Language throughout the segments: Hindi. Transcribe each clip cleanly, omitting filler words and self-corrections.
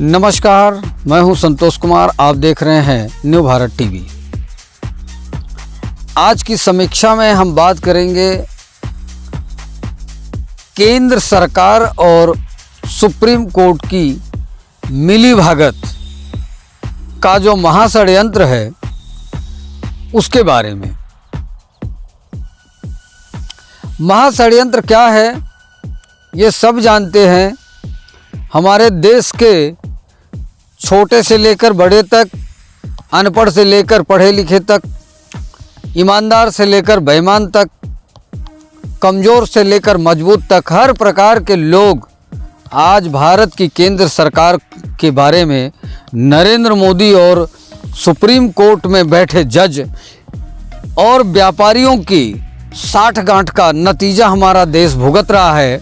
नमस्कार, मैं हूं संतोष कुमार। आप देख रहे हैं न्यू भारत टीवी। आज की समीक्षा में हम बात करेंगे केंद्र सरकार और सुप्रीम कोर्ट की मिलीभगत का जो महाषड्यंत्र है उसके बारे में। महाषड्यंत्र क्या है ये सब जानते हैं। हमारे देश के छोटे से लेकर बड़े तक, अनपढ़ से लेकर पढ़े लिखे तक, ईमानदार से लेकर बेईमान तक, कमज़ोर से लेकर मजबूत तक, हर प्रकार के लोग आज भारत की केंद्र सरकार के बारे में नरेंद्र मोदी और सुप्रीम कोर्ट में बैठे जज और व्यापारियों की साठगांठ का नतीजा हमारा देश भुगत रहा है।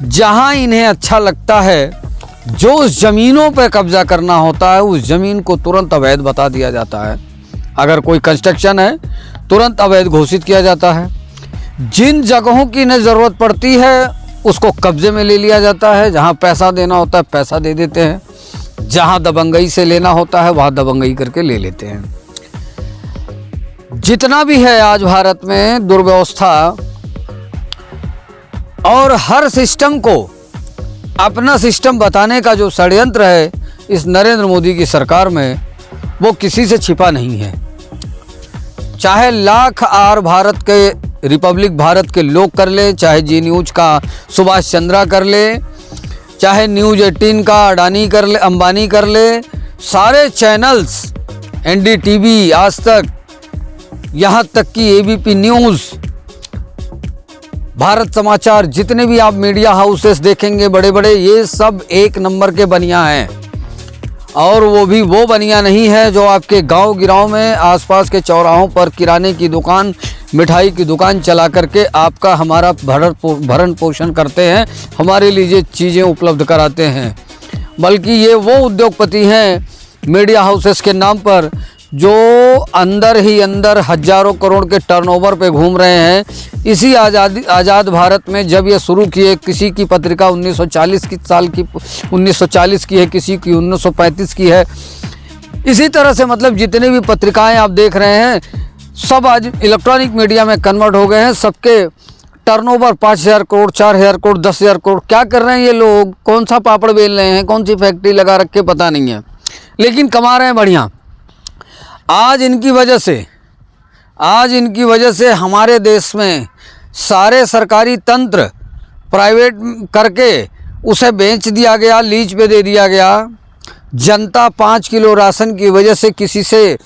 जहां इन्हें अच्छा लगता है, जो उस ज़मीनों पर कब्जा करना होता है, उस ज़मीन को तुरंत अवैध बता दिया जाता है। अगर कोई कंस्ट्रक्शन है तुरंत अवैध घोषित किया जाता है। जिन जगहों की इन्हें ज़रूरत पड़ती है उसको कब्जे में ले लिया जाता है। जहां पैसा देना होता है पैसा दे देते हैं, जहां दबंगई से लेना होता है वहां दबंगई करके ले लेते हैं। जितना भी है आज भारत में दुर्व्यवस्था और हर सिस्टम को अपना सिस्टम बताने का जो षड्यंत्र है इस नरेंद्र मोदी की सरकार में, वो किसी से छिपा नहीं है। चाहे लाख आर भारत के रिपब्लिक भारत के लोग कर ले, चाहे जी न्यूज़ का सुभाष चंद्रा कर ले, चाहे न्यूज़ 18 का अडानी कर ले, अंबानी कर ले, सारे चैनल्स, NDTV, आज तक, यहाँ तक कि ABP न्यूज़, भारत समाचार, जितने भी आप मीडिया हाउसेस देखेंगे बड़े बड़े, ये सब एक नंबर के बनिया हैं। और वो भी वो बनिया नहीं है जो आपके गांव गिराव में आसपास के चौराहों पर किराने की दुकान, मिठाई की दुकान चला करके आपका हमारा भरण पोषण करते हैं, हमारे लिए चीज़ें उपलब्ध कराते हैं। बल्कि ये वो उद्योगपति हैं मीडिया हाउसेस के नाम पर जो अंदर ही अंदर हजारों करोड़ के टर्नओवर पे घूम रहे हैं। इसी आज़ाद भारत में जब ये शुरू किए, किसी की पत्रिका 1940 की है, किसी की 1935 की है। इसी तरह से मतलब जितने भी पत्रिकाएं आप देख रहे हैं सब आज इलेक्ट्रॉनिक मीडिया में कन्वर्ट हो गए हैं। सबके टर्नओवर 5000 करोड़, 4000 करोड़, 10,000 करोड़। क्या कर रहे हैं ये लोग? कौन सा पापड़ बेल रहे हैं, कौन सी फैक्ट्री लगा रखे पता नहीं है, लेकिन कमा रहे हैं बढ़िया। आज इनकी वजह से हमारे देश में सारे सरकारी तंत्र प्राइवेट करके उसे बेच दिया गया, लीज पे दे दिया गया। जनता 5 किलो राशन की वजह से किसी से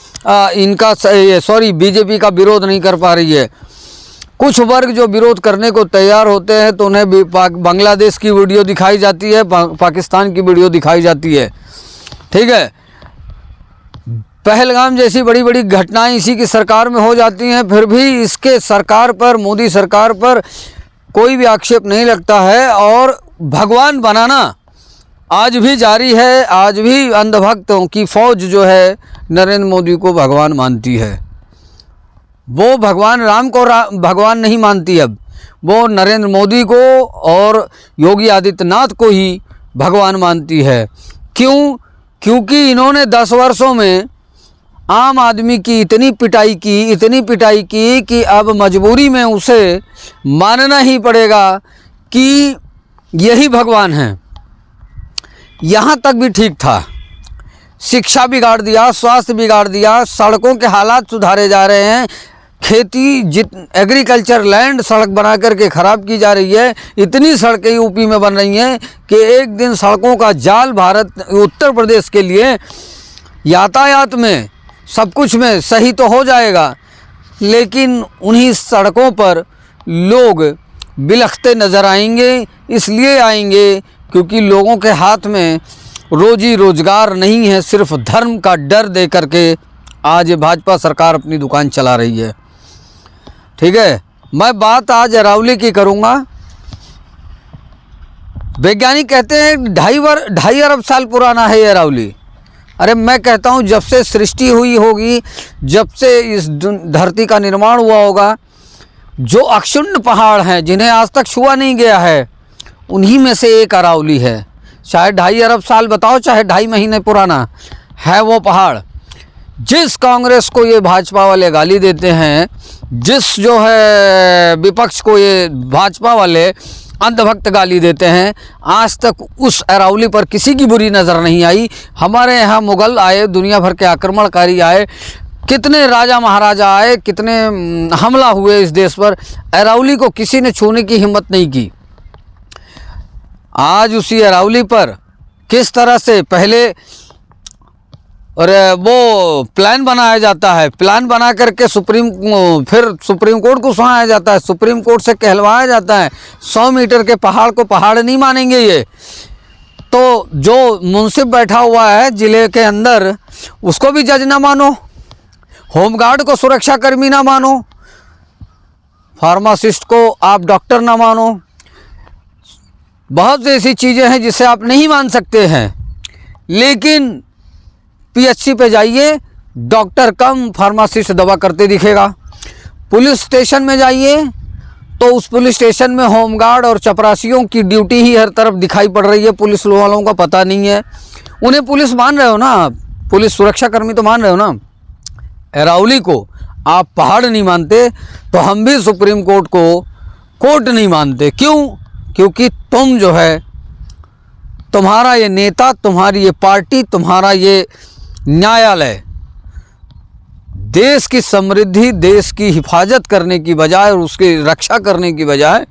बीजेपी का विरोध नहीं कर पा रही है। कुछ वर्ग जो विरोध करने को तैयार होते हैं तो उन्हें बांग्लादेश की वीडियो दिखाई जाती है, पाकिस्तान की वीडियो दिखाई जाती है। ठीक है, पहलगाम जैसी बड़ी बड़ी घटनाएं इसी की सरकार में हो जाती हैं, फिर भी इसके सरकार पर, मोदी सरकार पर कोई भी आक्षेप नहीं लगता है। और भगवान बनाना आज भी जारी है। आज भी अंधभक्तों की फौज जो है नरेंद्र मोदी को भगवान मानती है। वो भगवान राम को भगवान नहीं मानती, अब वो नरेंद्र मोदी को और योगी आदित्यनाथ को ही भगवान मानती है। क्यों? क्योंकि इन्होंने 10 वर्षों में आम आदमी की इतनी पिटाई की कि अब मजबूरी में उसे मानना ही पड़ेगा कि यही भगवान है। यहाँ तक भी ठीक था, शिक्षा बिगाड़ दिया, स्वास्थ्य बिगाड़ दिया, सड़कों के हालात सुधारे जा रहे हैं, खेती एग्रीकल्चर लैंड सड़क बना करके ख़राब की जा रही है। इतनी सड़कें यूपी में बन रही हैं कि एक दिन सड़कों का जाल भारत उत्तर प्रदेश के लिए यातायात में सब कुछ में सही तो हो जाएगा, लेकिन उन्हीं सड़कों पर लोग बिलखते नज़र आएंगे। इसलिए आएंगे क्योंकि लोगों के हाथ में रोजी रोजगार नहीं है, सिर्फ धर्म का डर दे करके आज ये भाजपा सरकार अपनी दुकान चला रही है। ठीक है, मैं बात आज अरावली की करूँगा। वैज्ञानिक कहते हैं 2.5 अरब साल पुराना है ये अरावली। अरे मैं कहता हूँ जब से सृष्टि हुई होगी, जब से इस धरती का निर्माण हुआ होगा, जो अक्षुण्ण पहाड़ हैं जिन्हें आज तक छुआ नहीं गया है, उन्हीं में से एक अरावली है। चाहे 2.5 अरब साल बताओ, चाहे 2.5 महीने पुराना है वो पहाड़। जिस कांग्रेस को ये भाजपा वाले गाली देते हैं, जिस जो है विपक्ष को ये भाजपा वाले अंधभक्त गाली देते हैं, आज तक उस अरावली पर किसी की बुरी नज़र नहीं आई। हमारे यहाँ मुग़ल आए, दुनिया भर के आक्रमणकारी आए, कितने राजा महाराजा आए, कितने हमला हुए इस देश पर, अरावली को किसी ने छूने की हिम्मत नहीं की। आज उसी अरावली पर किस तरह से पहले और वो प्लान बनाया जाता है, प्लान बना करके फिर सुप्रीम कोर्ट को सुनाया जाता है, सुप्रीम कोर्ट से कहलवाया जाता है 100 मीटर के पहाड़ को पहाड़ नहीं मानेंगे ये। तो जो मुंसिफ बैठा हुआ है ज़िले के अंदर, उसको भी जज ना मानो, होमगार्ड को सुरक्षा कर्मी ना मानो, फार्मासिस्ट को आप डॉक्टर ना मानो, बहुत सी ऐसी चीज़ें हैं जिसे आप नहीं मान सकते हैं। लेकिन पीएचसी पे जाइए, डॉक्टर कम, फार्मासिस्ट दवा करते दिखेगा। पुलिस स्टेशन में जाइए तो उस पुलिस स्टेशन में होमगार्ड और चपरासियों की ड्यूटी ही हर तरफ दिखाई पड़ रही है। पुलिस वालों का पता नहीं है। उन्हें पुलिस मान रहे हो ना, पुलिस सुरक्षा कर्मी तो मान रहे हो ना। अरावली को आप पहाड़ नहीं मानते तो हम भी सुप्रीम कोर्ट को कोर्ट नहीं मानते। क्यों? क्योंकि तुम जो है, तुम्हारा ये नेता, तुम्हारी ये पार्टी, तुम्हारा ये न्यायालय देश की समृद्धि, देश की हिफाजत करने की बजाय और उसकी रक्षा करने की बजाय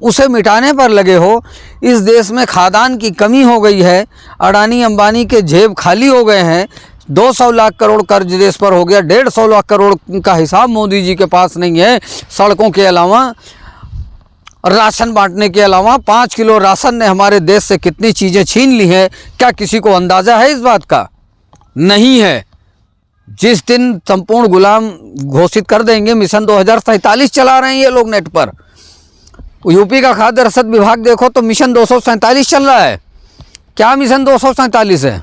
उसे मिटाने पर लगे हो। इस देश में खादान की कमी हो गई है, अडानी अंबानी के जेब खाली हो गए हैं, 200 लाख करोड़ कर्ज देश पर हो गया, 150 लाख करोड़ का हिसाब मोदी जी के पास नहीं है। सड़कों के अलावा, राशन बांटने के अलावा 5 किलो राशन ने हमारे देश से कितनी चीज़ें छीन ली हैं, क्या किसी को अंदाज़ा है इस बात का? नहीं है। जिस दिन संपूर्ण गुलाम घोषित कर देंगे, मिशन 2047 चला रहे हैं ये लोग नेट पर। यूपी का खाद्य रसद विभाग देखो तो मिशन 247 चल रहा है। क्या मिशन 247 है?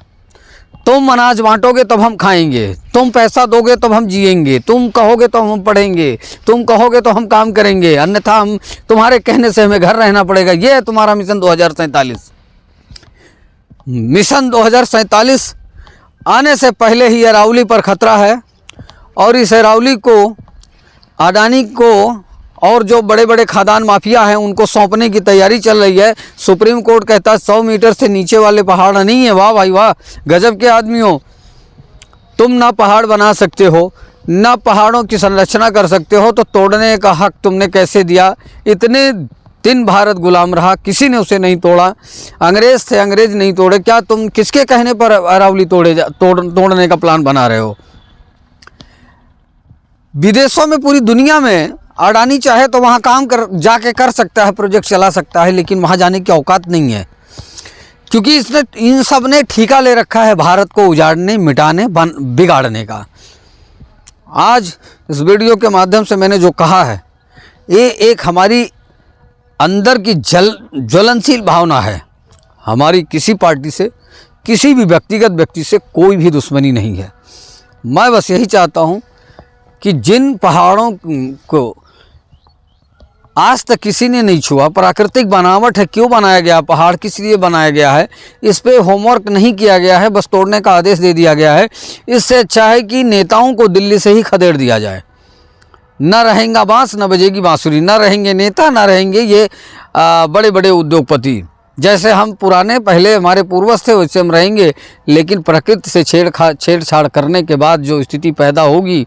तुम अनाज बांटोगे तब हम खाएंगे, तुम पैसा दोगे तब हम जिएंगे, तुम कहोगे तो हम पढ़ेंगे, तुम कहोगे तो हम काम करेंगे, अन्यथा हम तुम्हारे कहने से हमें घर रहना पड़ेगा। ये है तुम्हारा मिशन 2047। मिशन 2047 आने से पहले ही अरावली पर खतरा है और इस अरावली को अडानी को और जो बड़े बड़े खादान माफिया हैं उनको सौंपने की तैयारी चल रही है। सुप्रीम कोर्ट कहता है 100 मीटर से नीचे वाले पहाड़ नहीं है। वाह भाई वाह, गजब के आदमी हो तुम। ना पहाड़ बना सकते हो, ना पहाड़ों की संरचना कर सकते हो, तो तोड़ने का हक तुमने कैसे दिया? इतने दिन भारत गुलाम रहा, किसी ने उसे नहीं तोड़ा। अंग्रेज थे, अंग्रेज नहीं तोड़े। क्या तुम किसके कहने पर अरावली तोड़ने का प्लान बना रहे हो? विदेशों में, पूरी दुनिया में अडानी चाहे तो वहाँ काम जाके कर सकता है, प्रोजेक्ट चला सकता है, लेकिन वहाँ जाने की औकात नहीं है, क्योंकि इन सब ने ठेका ले रखा है भारत को उजाड़ने, मिटाने, बिगाड़ने का। आज इस वीडियो के माध्यम से मैंने जो कहा है, ये एक हमारी अंदर की ज्वलनशील भावना है। हमारी किसी पार्टी से, किसी भी व्यक्तिगत व्यक्ति से कोई भी दुश्मनी नहीं है। मैं बस यही चाहता हूँ कि जिन पहाड़ों को आज तक किसी ने नहीं छुआ, प्राकृतिक बनावट है, क्यों बनाया गया पहाड़, किस लिए बनाया गया है, इस पे होमवर्क नहीं किया गया है, बस तोड़ने का आदेश दे दिया गया है। इससे अच्छा है कि नेताओं को दिल्ली से ही खदेड़ दिया जाए। न रहेगा बांस, न बजेगी बांसुरी, न रहेंगे नेता, न रहेंगे ये बड़े बड़े उद्योगपति। जैसे हम पुराने पहले हमारे पूर्वज थे वैसे हम रहेंगे, लेकिन प्रकृति से छेड़छाड़ करने के बाद जो स्थिति पैदा होगी,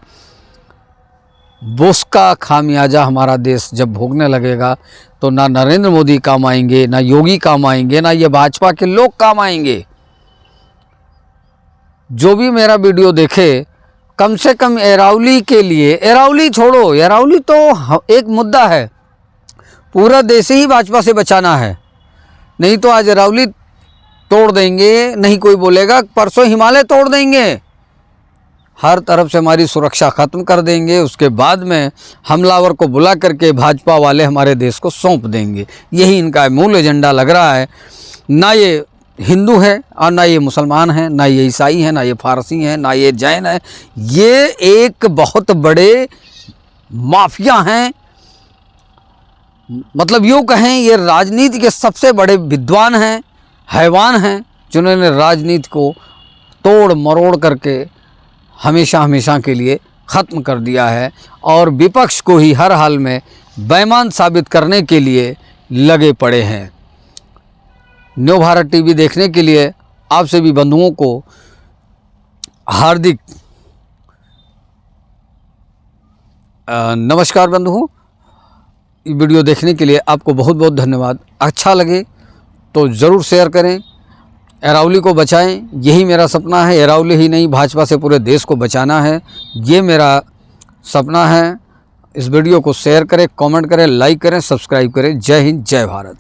उसका खामियाजा हमारा देश जब भोगने लगेगा तो ना नरेंद्र मोदी काम आएंगे, ना योगी काम आएंगे, ना ये भाजपा के लोग काम आएंगे। जो भी मेरा वीडियो देखे, कम से कम अरावली के लिए, अरावली छोड़ो, अरावली तो एक मुद्दा है, पूरा देश ही भाजपा से बचाना है। नहीं तो आज अरावली तोड़ देंगे, नहीं कोई बोलेगा, परसों हिमालय तोड़ देंगे, हर तरफ से हमारी सुरक्षा ख़त्म कर देंगे। उसके बाद में हमलावर को बुला करके भाजपा वाले हमारे देश को सौंप देंगे। यही इनका मूल एजेंडा लग रहा है। ना ये हिंदू है और ना ये मुसलमान हैं, ना ये ईसाई हैं, ना ये फारसी हैं, ना ये जैन है। ये एक बहुत बड़े माफिया हैं, मतलब यूँ कहें ये राजनीति के सबसे बड़े विद्वान हैं। हैवान हैं जिन्होंने राजनीति को तोड़ मरोड़ करके हमेशा हमेशा के लिए ख़त्म कर दिया है और विपक्ष को ही हर हाल में बेईमान साबित करने के लिए लगे पड़े हैं। न्यू भारत टीवी देखने के लिए आप सभी बंधुओं को हार्दिक नमस्कार। बंधुओं, वीडियो देखने के लिए आपको बहुत बहुत धन्यवाद। अच्छा लगे तो ज़रूर शेयर करें। अरावली को बचाएं, यही मेरा सपना है। अरावली ही नहीं, भाजपा से पूरे देश को बचाना है, ये मेरा सपना है। इस वीडियो को शेयर करें, कमेंट करें, लाइक करें, सब्सक्राइब करें। जय हिंद, जय भारत।